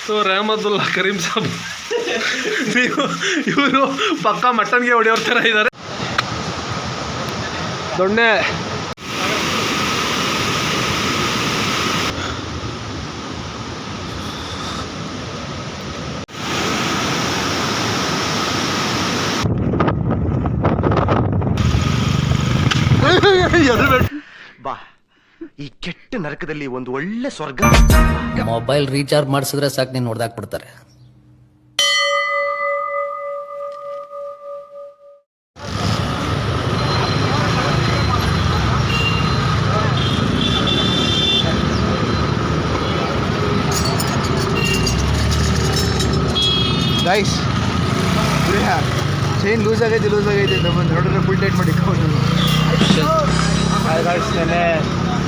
So Rahmatullah Karim Sab ಇವರು ಪಕ್ಕ ಮಟನ್ಗೆ ಹೊಡೆಯೋರ್ ಥರ ಇದ್ದಾರೆ. ದೊಣ್ಣೆ ಬಾ, ಈ ಕೆಟ್ಟ ನರಕದಲ್ಲಿ ಒಂದು ಒಳ್ಳೆ ಸ್ವರ್ಗ. ಮೊಬೈಲ್ ರೀಚಾರ್ಜ್ ಮಾಡಿಸಿದ್ರೆ ಸಾಕು, ನೀನು ಹೊಡೆದಾಕ್ಬಿಡ್ತಾರೆ. ಗೈಸ್ ಚೈನ್ ಲೂಸ್ ಆಗೈತೆ ನೋಡಿದ್ರೆ ಫುಲ್ ಟೈಟ್ ಮಾಡಿ ನೆನೆ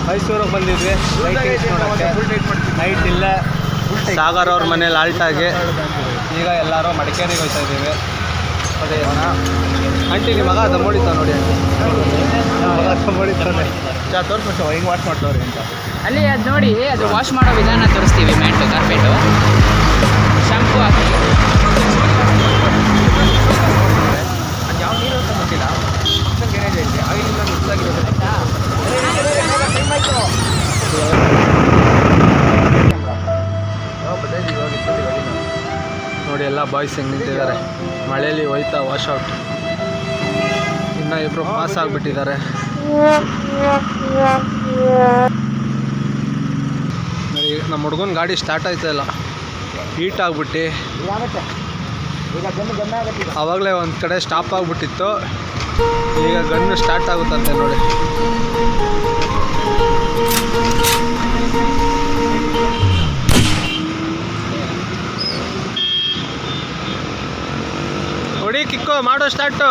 ಮೈಸೂರಿಗೆ ಬಂದಿದ್ವಿ ನೈಟ್ ಇಲ್ಲೇ ಸಾಗರ್ ಅವ್ರ ಮನೇಲಿ ಆಲ್ಟಾಗಿ ಈಗ ಎಲ್ಲರೂ ಮಡಿಕೇರಿಗೆ ಹೋಗ್ತಾ ಇದ್ದೀವಿ. ಅದೇ ಆಂಟಿ ನಿಮ್ಮ ಮಗ ಅದು ಮೂಡಿತ ನೋಡಿ ಮೂಡಿತಾನೆ ತೋರಿಸ್ಬಿಟ್ಟು ಹಿಂಗೆ ವಾಶ್ ಮಾಡ್ತವ್ರಿ ಅಂತ ಅಲ್ಲಿ ಅದು ನೋಡಿ, ಅದು ವಾಶ್ ಮಾಡೋ ವಿಧಾನ ತೋರಿಸ್ತೀವಿ. ಮ್ಯಾಟು ಕಾರ್ಪೆಟು ಶಾಂಪೂ ಹಾಕಿ ಅದು ಯಾವ ನೀರು ಅಂತ ಗೊತ್ತಿಲ್ಲ. ಆಗಿನಿಂದ ನೋಡಿ ಎಲ್ಲ ಬಾಯ್ಸ್ ಹೆಂಗೆ ನಿಂತಿದ್ದಾರೆ ಮಳೆಯಲ್ಲಿ ಹೋಯ್ತಾ ವಾಶೌಟ್. ಇನ್ನು ಇಬ್ಬರು ಪಾಸ್ ಆಗಿಬಿಟ್ಟಿದ್ದಾರೆ. ನಮ್ಮ ಹುಡುಗನ ಗಾಡಿ ಸ್ಟಾರ್ಟ್ ಆಯ್ತಾ ಇಲ್ಲ, ಹೀಟ್ ಆಗಿಬಿಟ್ಟು ಆವಾಗಲೇ ಒಂದು ಕಡೆ ಸ್ಟಾಪ್ ಆಗಿಬಿಟ್ಟಿತ್ತು. ಈಗ ಗನ್ನು ಸ್ಟಾರ್ಟ್ ಆಗುತ್ತಂತೆ ನೋಡಿ. ಹೊಡಿ ಕಿಕ್ಕೋ ಮಾಡೋ ಸ್ಟಾರ್ಟು.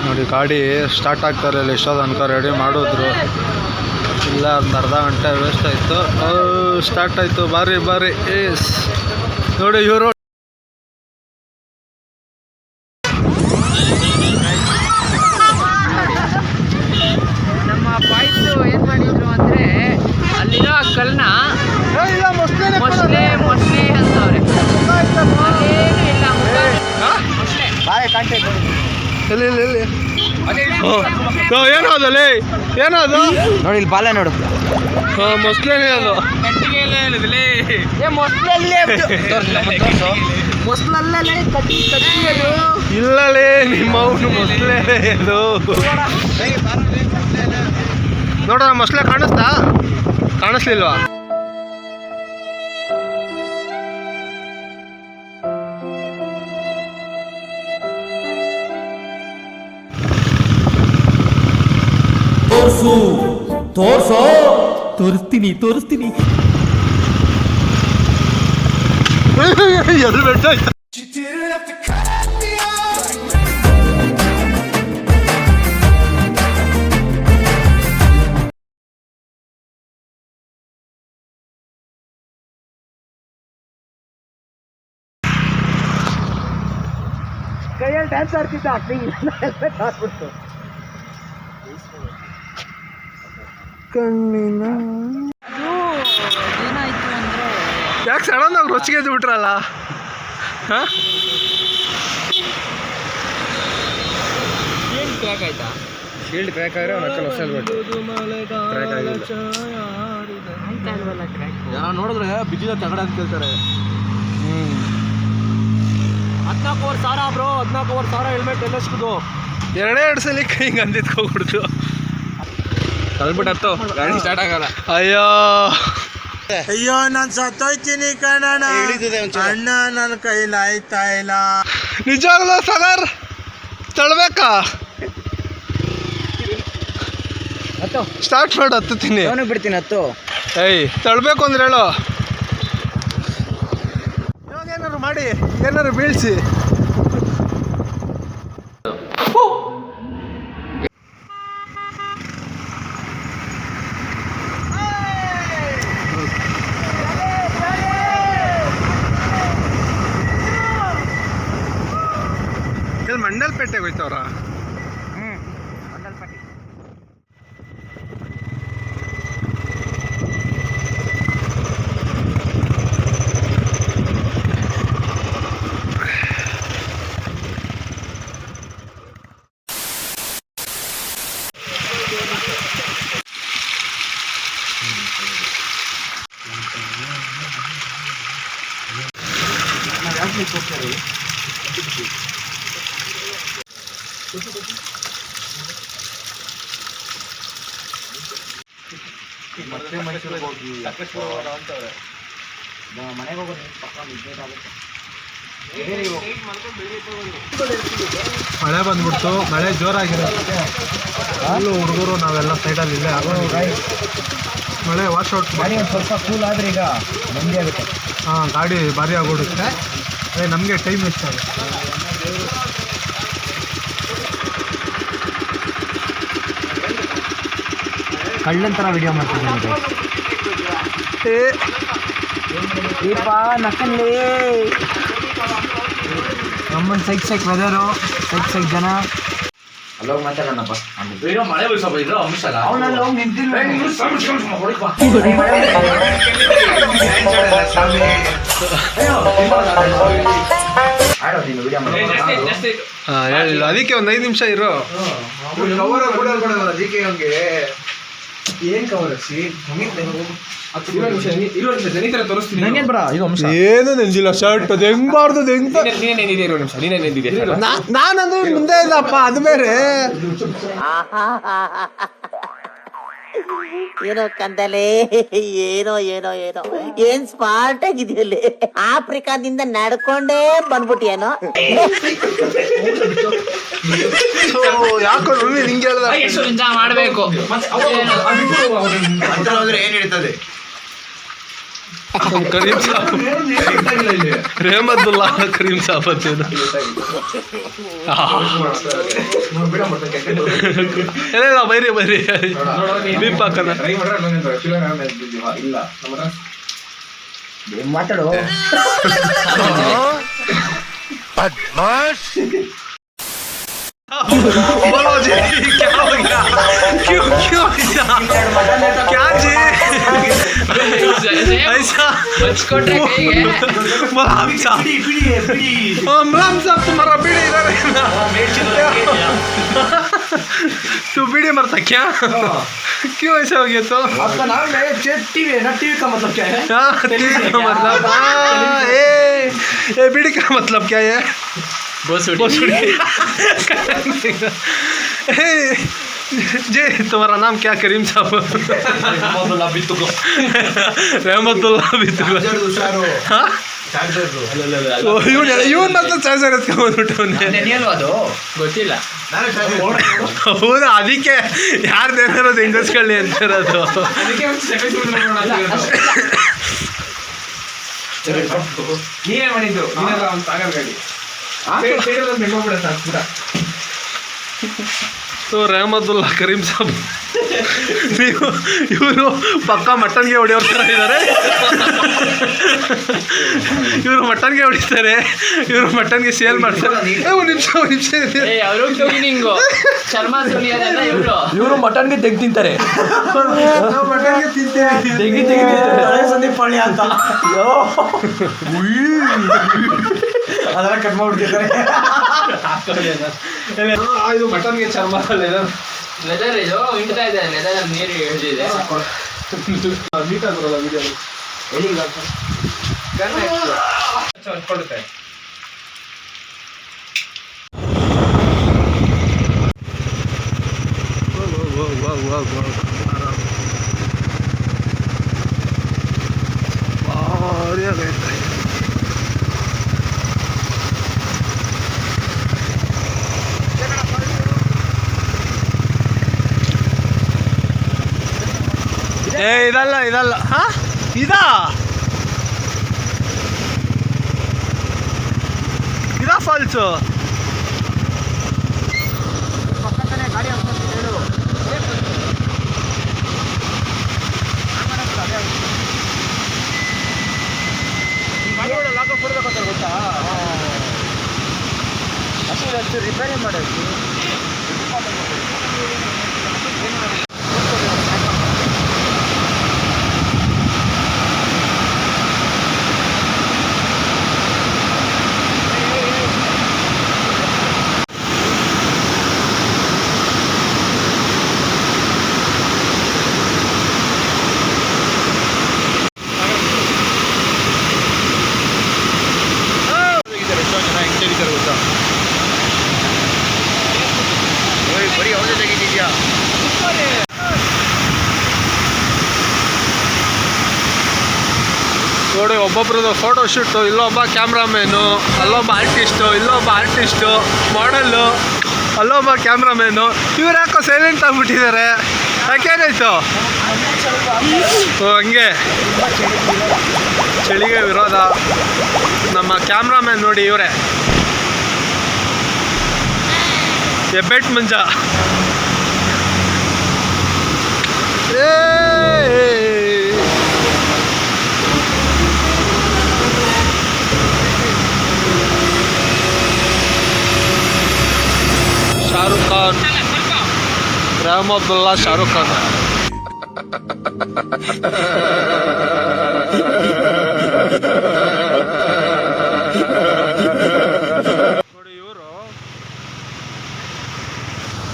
ನೋಡಿ ಗಾಡಿ ಸ್ಟಾರ್ಟ್ ಆಗ್ತಾರೆ ಇಲ್ಲ, ಎಷ್ಟೊಂದು ಅನ್ಕ ರೆಡಿ ಮಾಡಿದ್ರು. ಇಲ್ಲ ಒಂದು ಅರ್ಧ ಗಂಟೆ ವೇಸ್ಟ್ ಆಯಿತು. ಸ್ಟಾರ್ಟ್ ಆಯಿತು. ಬಾರಿ ಬಾರಿ ಏಸ್ ನೋಡಿ ಇವರು ನಮ್ಮ ಬಾಯ್ಸು ಏನು ಮಾಡಿದ್ರು ಅಂದರೆ ಅಲ್ಲಿರೋ ಕಲ್ಲನ್ನ ಮೊಸಳೆ ಅಂತವ್ರೆ. ಅದೇನು ಇಲ್ಲ ಇಲ್ಲಿ ಏನೋದಲ್ಲಿ ಏನದು ನೋಡಿ, ಇಲ್ಲಿ ಬಾಲ ನೋಡು. ಹಾಂ ಮೊಸಳೆನೇ ಅದು. ಇಲ್ಲಲೇ ನಿಮ್ಮ ಅವನು ಮೊಸಳೆ ಅದು. ನೋಡೋಣ ಮೊಸಳೆ ಕಾಣಿಸ್ತಾ? ಕಾಣಿಸ್ಲಿಲ್ವಾ? ತೋರಿಸ್ತೀನಿ ಎದು ಬೆಟ್ಟ ಕೈಯಲ್ಲಿ ಡ್ಯಾನ್ಸ್ ಆಡ್ತಿದ್ದ ಹಾಕ್ಬಿಟ್ಟು ಕಣ್ಣಿನ ಏನಾಯ್ತು ಅಂದರೆ ಯಾಕೆ ಸಡನ್ ಆಗಿ ರೊಚ್ಚಿಗೆ ಬಿಟ್ರಲ್ಲ? ಹಾಂ ಶೀಲ್ಡ್ ಕ್ರ್ಯಾಕ್ ಆಯ್ತಾ? ಶೀಲ್ಡ್ ಕ್ರ್ಯಾಕ್ ಆದರೆ ಅವ್ನು ಅಕ್ಕಲ್ಲಿ ಹೊಸ ಹೆಲ್ಮೆಟ್ ಕ್ರ್ಯಾಕ್ ಆಗಿಲ್ಲ ಅಂತ ಅಲ್ವಲ್ಲ ಕ್ರ್ಯಾಕ್. ಜನ ನೋಡಿದ್ರೆ ಬಿದ್ದಿದ ತಗಡ ಅಂತ ಕೇಳ್ತಾರೆ. 14,000 ಬ್ರೋ, 14,000 ಹೆಲ್ಮೆಟ್ ಎಲ್ಲ ಸಿಗೋದು. ಎರಡೆರಡು ಸಲ ಹಿಂಗೆ ಅಂದಿದ್ಕೋಗ್ಬಿಡ್ತು. ಕಲ್ಬಿಟ್ಟತ್ತು ಗಾಡಿ ಸ್ಟಾರ್ಟ್ ಆಗಲ್ಲ. ಅಯ್ಯೋ ನಾನು ಸತ್ತೋಯ್ತೀನಿ ಕಣಣ್ಣ, ಅಣ್ಣ ನನ್ನ ಕೈಲಾಯ್ತಾ ಇಲ್ಲ. ನಿಜವಾಗ್ಲೂ ಸಾಗರ್ ತಳ್ಬೇಕಾ? ಸ್ಟಾರ್ಟ್ ಮಾಡು, ಹತ್ತುತ್ತೀನಿ. ಬಿಡ್ತೀನಿ ಹತ್ತು. ಏಯ್ ತಳ್ಬೇಕು ಅಂದ್ರೆ ಹೇಳು. ಇವಾಗ ಏನಾದ್ರು ಮಾಡಿ, ಏನಾದ್ರು ಬೀಳ್ಸಿ. ಇಲ್ಲಿ ಮಂಡಲ್ಪೇಟೆಗೆ ಹೋಯ್ತವ್ರ. ಮಳೆ ಬಂದ್ಬಿಡ್ತು, ಮಳೆ ಜೋರಾಗಿರುತ್ತೆ. ಅಲ್ಲೂ ಹುಡುಗರು ನಾವೆಲ್ಲ ಸೈಡಲ್ಲಿ ಇಲ್ಲೇ ಮಳೆ ವಾಶ್ ಔಟ್ ಮಾಡಿ ಒಂದು ಸ್ವಲ್ಪ ಕೂಲ್ ಆದರೆ ಈಗ ನಮಗೆ ಆಗುತ್ತೆ. ಹಾಂ, ಗಾಡಿ ಭಾರಿ ಆಗೋಡುತ್ತೆ. ಅದೇ ನಮಗೆ ಟೈಮ್ ವೇಸ್ಟ್ ಆಗುತ್ತೆ. ಕಳ್ಳನ ಥರ ವಿಡಿಯೋ ಮಾಡ್ತಿದ್ದೀನಿ. ನಮ್ಮನ್ನು ಸೈಕ್ ವೆದರು, ಸೈಕ್ ಜನ. ಅಲ್ಲೋ ಮಾತಾಡೋಣಪ್ಪ. ಮಳೆ ಸ್ವಲ್ಪ ಇದ್ರು ಅಂಶ ಹೇಳಿಲ್ಲ, ಅದಕ್ಕೆ ಒಂದು 5 ನಿಮಿಷ ಇರೋ. ಏನ್ ಕವರ್ ಏನು ನೆಂದಿಲ್ಲ ಶರ್ಟ್. ಅದು ಹೆಂಗ್ ಬಾರ್ದು ಹೆಂಗ್ ನಾನಂದ್ರೆ ಮುಂದೆ ಇಲ್ಲಪ್ಪ, ಅದು ಬೇರೆ. ಏನೋ ಕಂದಲೆ, ಏನೋ ಏನೋ ಏನೋ ಏನ್ ಸ್ಮಾರ್ಟ್ ಆಗಿದೆಯಲ್ಲಿ. ಆಫ್ರಿಕಾದಿಂದ ನಡ್ಕೊಂಡೇ ಬಂದ್ಬಿಟ್ಟಿಯೇನೋ. ಯಾಕೋ ನಿಂಗೆ ಹೇಳ್ದ ಎಂಜಾಯ್ ಮಾಡಬೇಕು. ಏನ್ ಹೇಳ್ತದೆ ಕರೀಮ್ ಸಾಬ್, ರೆಹಮದುಲ್ಲಾ ಕರೀಮ್ ಸಾಬ್ ಅಂತೇನು. ಎಲ್ಲ ಬೈರಿ ಬೀಪ್ ಹಾಕಲ್ಲ. ಮಾತಾಡು. बोलो जी, क्या हो गया? क्यों क्या जी ऐसा? मराम साहब तुम्हारा बीड़ी इधर है ना? तू बीड़ी मरता क्या? क्यों ऐसा हो गया? तो आपका नाम है टीवी है ना? टीवी का मतलब क्या है? टीवी का मतलब ये बीड़ी का मतलब क्या है? जी, तुम्हारा नाम क्या? करीम साहब. रहमतुल्लाह बितुको. ಇವನ್ ಮಾತ್ರ ಚಾರ್ಜರ್ ಎತ್ಕೊಂಡ್ಬಿಟ್ಟು ಗೊತ್ತಿಲ್ಲ. ಹೌದಾ, ಅದಕ್ಕೆ ಯಾರ್ದೇನಾರು ಹೆಂಗಸ್ಕೊಳ್ಳಿ ಅಂತಿರೋದು. ನೀವೇ ಮಾಡಿದ್ದು ಸಾಗರ್ ಗಾಡಿ. ಸೊ ರೆಹಮದುಲ್ಲಾ ಕರೀಮ್ ಸಾಬ್ ನೀವು ಇವರು ಪಕ್ಕ ಮಟನ್ಗೆ ಹೊಡೆಯೋರ ಥರ ಇದ್ದಾರೆ. ಇವರು ಮಟನ್ಗೆ ಹೊಡಿತಾರೆ, ಇವರು ಮಟನ್ಗೆ ಸೇಲ್ ಮಾಡ್ತಾರೆ. ಒಂದು ನಿಮಿಷ ಅವರು ಕ್ಲೀನಿಂಗು ಚರ್ಮ ಸುಲಿಯೋದೆಲ್ಲ ಇವರು ಮಟನ್ಗೆ ತೆಗ್ದು ತಿಂತಾರೆ. ಮಟನ್ಗೆ ತಿಂತೇವೆ ಸಂದೀಪ್ ಪಳ್ಳಿ ಅಂತ ಅದೆಲ್ಲ ಕಟ್ ಮಾಡ್ಬಿಡ್ತಿದ್ದಾರೆ. ಇದು ಮಟನ್ಗೆ ಚರ್ಮ ಲೆದರ್ ಇದು ಹಿಂಡ್ತಾ ಇದೆ. ಲೆದರ್ ನೀರು ಹಿಡಿದಿದೆ. ನೀಟಾಗಿ ಬರೋಲ್ಲ ವಿಡಿಯೋ ಅನ್ಕೊಳ್ಳುತ್ತೆ. ಇದಲ್ಲ ಹಾ ಇದಾ ಫಾಲ್ಸು? ರಿಪೇರಿ ಮಾಡೋದು ಬರೀ ಅವನೇ ತೆಗಿತಿದ್ಯಾ? ನೋಡಿ ಒಬ್ಬೊಬ್ರದ್ದು ಫೋಟೋ ಶೂಟು, ಇಲ್ಲೊಬ್ಬ ಕ್ಯಾಮ್ರಾಮೇನು, ಅಲ್ಲೊಬ್ಬ ಆರ್ಟಿಸ್ಟು, ಇಲ್ಲೊಬ್ಬ ಆರ್ಟಿಸ್ಟು ಮಾಡಲ್ಲು, ಅಲ್ಲೊಬ್ಬ ಕ್ಯಾಮ್ರಾಮೇನು. ಇವ್ರು ಯಾಕೋ ಸೈಲೆಂಟ್ ಆಗಿಬಿಟ್ಟಿದ್ದಾರೆ, ಯಾಕೇನಾಯ್ತು? ಓ ಹಂಗೆ ಚಳಿಗೆ ವಿರೋಧ. ನಮ್ಮ ಕ್ಯಾಮ್ರಾಮ್ಯಾನ್ ನೋಡಿ ಇವರೇ, ಎಬ್ಬೆಟ್ ಮಂಜ. ಶಾರುಖ್ ಖಾನ್, ರಹಮತುಲ್ಲಾ ಶಾರುಖ್ ಖಾನ್. ನೋಡಿ ಇವರು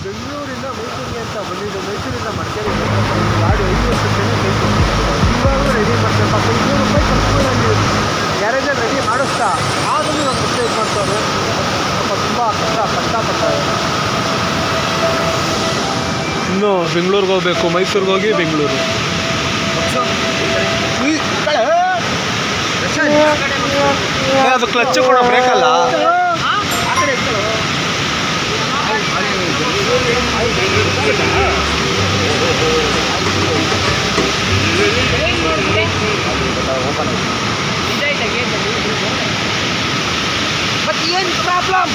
ಬೆಂಗಳೂರಿಂದ ಮೈಸೂರಿಗೆ ಅಂತ ಬಂದಿದ್ದು, ಮೈಸೂರಿಂದ ಮಡಿಕೇರಿಗೆ ಗಾಡಿ 5 ವರ್ಷಕ್ಕೆ ಕೈತು. ಇವಾಗಲೂ ರೆಡಿ ಮಾಡ್ತಾರೆ. ಪಾಪ 200 ರೂಪಾಯಿ ಕರ್ಕೊಂಡು ಗ್ಯಾರೇಜಲ್ಲಿ ರೆಡಿ ಮಾಡಿಸ್ತಾ ಆದರೂ ನಮ್ಮ ಮಿಸ್ಟೇಕ್ ಮಾಡ್ತಾರೆ. ಪಾಪ ತುಂಬ ಕಷ್ಟಪಡ್ತಾರೆ. ಇನ್ನು ಬೆಂಗಳೂರಿಗೆ ಹೋಗ್ಬೇಕು, ಮೈಸೂರಿಗೆ ಹೋಗಿ ಬೆಂಗಳೂರು. ಅದು ಕ್ಲಚ್ ಕೂಡ ಬ್ರೇಕಲ್ಲ. ಮತ್ತೆ ಏನು ಪ್ರಾಬ್ಲಮ್?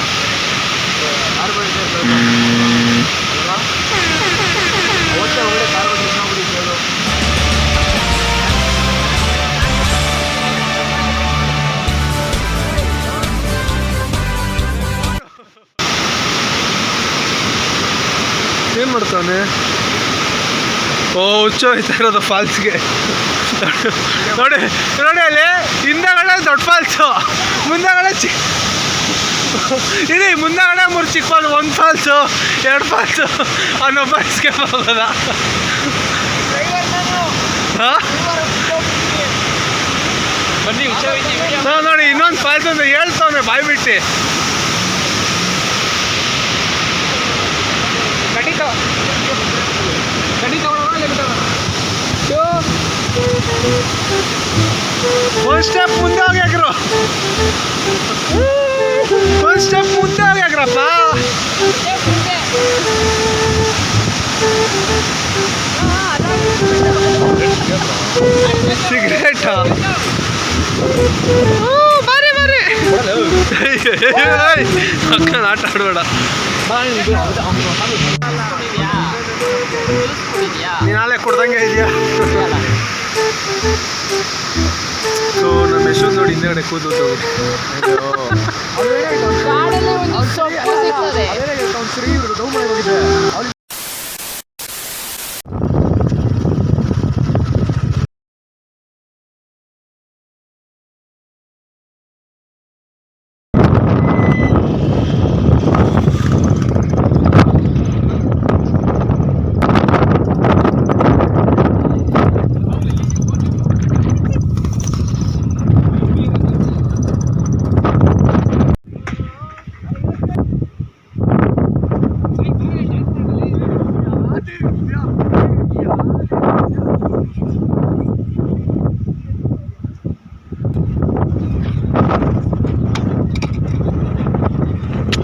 ಏನು ಮಾಡ್ತಾನೆ? ಓ ಹುಚ್ಚು ಹೋಯ್ತಾ ಇರೋದು ಫಾಲ್ಸ್ಗೆ. ನೋಡಿ ನೋಡಿ, ಅಲ್ಲಿ ಹಿಂದಗಡೆ ದೊಡ್ಡ ಫಾಲ್ಸು, ಮುಂದಗಡೆ ಇದೆ, ಮುಂದಗಡೆ 3 ಚಿಕ್ಕ ಫಾಲ್ಸ್, 1 ಫಾಲ್ಸು 2 ಫಾಲ್ಸು. ಅವನೊಬ್ಬ ಎಸ್ಕೇಪ್ ಆಗೋದ. ಬನ್ನಿ ನೋಡಿ ಇನ್ನೊಂದು ಫಾಲ್ಸ್ ಅಂತ ಹೇಳ್ತಾವನೆ ಬಾಯ್ ಬಿಟ್ಟು. ಒಂದು ಸ್ಟೆಪ್ ಮುಂದೆ ಹೋಗ್ಯಾಕ್ರು, ಒಂದು ಸ್ಟೆಪ್ ಮುಂದೆ ಹೋಗ್ಯಾಕ್ರಪ್ಪ. ಸಿಗರೇಟ ಬಾರಿ ಬಾರಿ ಅಕ್ಕನ ಆಟ ಆಡಬೇಡ. ನೀನು ನಾಳೆ ಕೊಡ್ದಂಗೆ ಇದೆಯಾ? ಸೊ ನಮ್ಮ ಯಶವಂತ್ ನೋಡಿ ಹಿಂದೆಗಡೆ ಕೂದಲು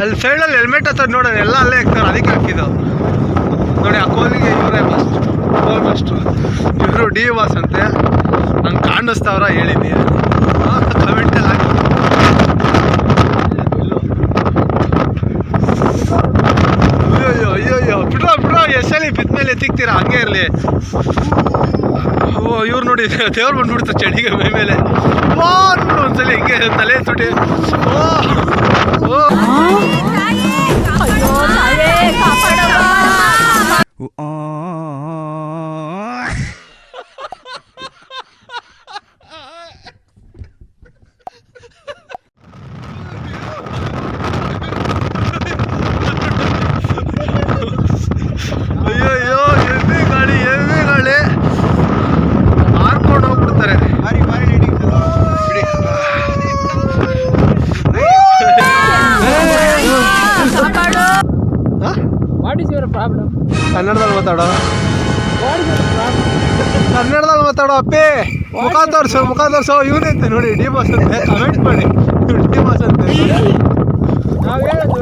ಅಲ್ಲಿ ಸೈಡಲ್ಲಿ ಹೆಲ್ಮೆಟ್ ಹತ್ರ ನೋಡೋಣ, ಎಲ್ಲ ಅಲ್ಲೇ ಹಾಕ್ತಾರೆ, ಅದಕ್ಕೆ ಹಾಕಿದ್ದು ನೋಡಿ. ಆ ಕೋಲಿಗೆ ಇವರೇ ಕೋಲ್ ಮಾಸ್ಟ್ರು, ಇವರು ಡಿ ವಾಸ್ ಅಂತೆ. ನಂಗೆ ಕಾಣಿಸ್ತಾವ್ರ ಹೇಳಿದ್ದೀನಿ, ಕಮೆಂಟಲ್ಲಿ ಹಾಕಿ. ನೋಡಿ ದೇವ್ರು ಬಂದ್ಬಿಡ್ತು ಚಳಿಗೆ ಮೈ ಮೇಲೆ. ವಾ ಅಂದ್ಬಿಡು ಒಂದ್ಸಲಿ ಹಿಂಗೆ ತಲೆ ತುಟಿ. ಓ ಅಯ್ಯೋ ಎಮ್ಮೆ ಗಾಳಿ ಹಾರ್ಕೊಂಡು ಹೋಗ್ಬಿಡ್ತಾರೆ. What is your problem? ಕನ್ನಡದಲ್ಲಿ ಮಾತಾಡೋ ಅಪ್ಪಿ. ಮುಖ ತೋರ್ಸೋ ಇವನೈತೆ ನೋಡಿ ಡಿ ಬಾಸ್ ಅಂತೆ. ಕಮೆಂಟ್ ಮಾಡಿ ಡಿ ಬಾಸ್ ಅಂತೆ. ನಾವು ಹೇಳೋದು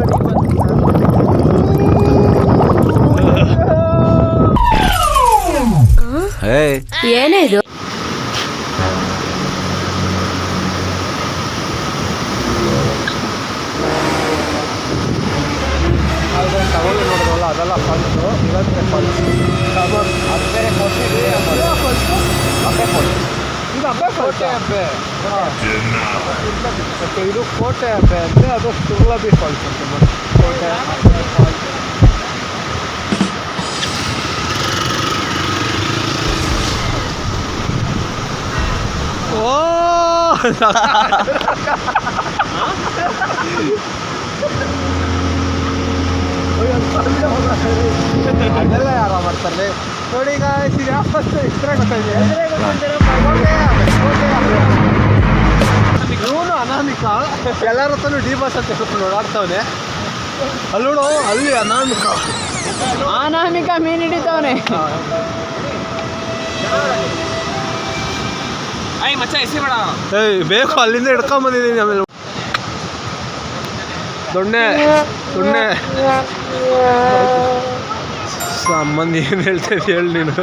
ಏನೇ ಇದು? ತಗೊಂಡು ನೋಡಿದ್ರಲ್ಲ ಅದೆಲ್ಲ ಫಾಲ್ಸು. ಇವತ್ತೇ ಫಾಲ್ಸ್ ಇದು ಅಬ್ಬೆ ಕೋಟೆ ಅಬ್ಬೆ. ಮತ್ತು ಇದು ಕೋಟೆ ಅಬ್ಬೆ ಅಂದರೆ ಅದು ಸುರ್ಲಬಿ ಫಾಲ್ಸ್ ಅಂತ. ಕೋಟೆ ಫಾಲ್ಸ್. ಓ ಅದೆಲ್ಲ ಯಾರೋ ಮಾಡ್ತಾರೆ ನೋಡಿ. ಈಗ ಯಾವತ್ತು ಇಷ್ಟೇ ಗೊತ್ತಾಗಿದೆ. ಇವನು ಅನಾಮಿಕ ಎಲ್ಲರ ಹತ್ರನೂ ಡಿ ಬಾಸ್ ಅಂತ ಹೇಳ್ಕೊಂಡು ಓಡಾಡ್ತವನೆ. ಅಲ್ಲೋಡು ಅಲ್ಲಿ ಅನಾಮಿಕ ಮೀನು ಹಿಡಿತವನೆ. ಏಯ್ ಬೇಕು ಅಲ್ಲಿಂದ ಹಿಡ್ಕೊಂಬಂದಿದ್ದೀನಿ. ಆಮೇಲೆ ದೊಣ್ಣೆ ಸಂಬಂಧ ಏನು ಹೇಳ್ತಾ ಹೇಳಿ ನೀನು.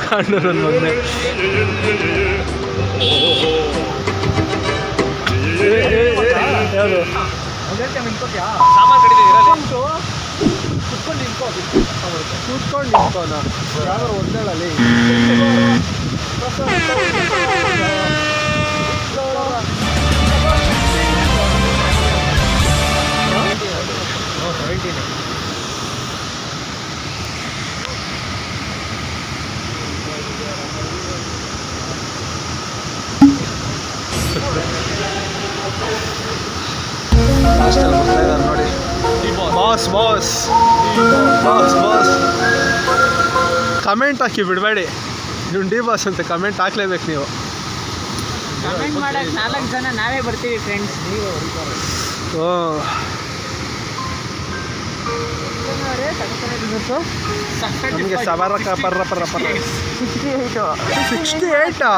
ಕಂಡು ನನ್ನ ಮೊನ್ನೆ ಯಾವುದು ಕೂತ್ಕೊಂಡು ನಿಂತ್ಕೋಣ ಯಾರು ಒಂದೇಳಲ್ಲಿ. ನೋಡಿ ಬಾಸ್ ಕಮೆಂಟ್ ಹಾಕಿ ಬಿಡಬೇಡಿ. ನೀವು ಡಿ ಬಾಸ್ ಅಂತ ಕಮೆಂಟ್ ಹಾಕ್ಲೇಬೇಕು ನೀವು. ಕಮೆಂಟ್ ಮಾಡಕ್ಕೆ 4 ಜನ ನಾವೇ ಬರ್ತೀವಿ ಫ್ರೆಂಡ್ಸ್. ಓ ನಮಗೆ 68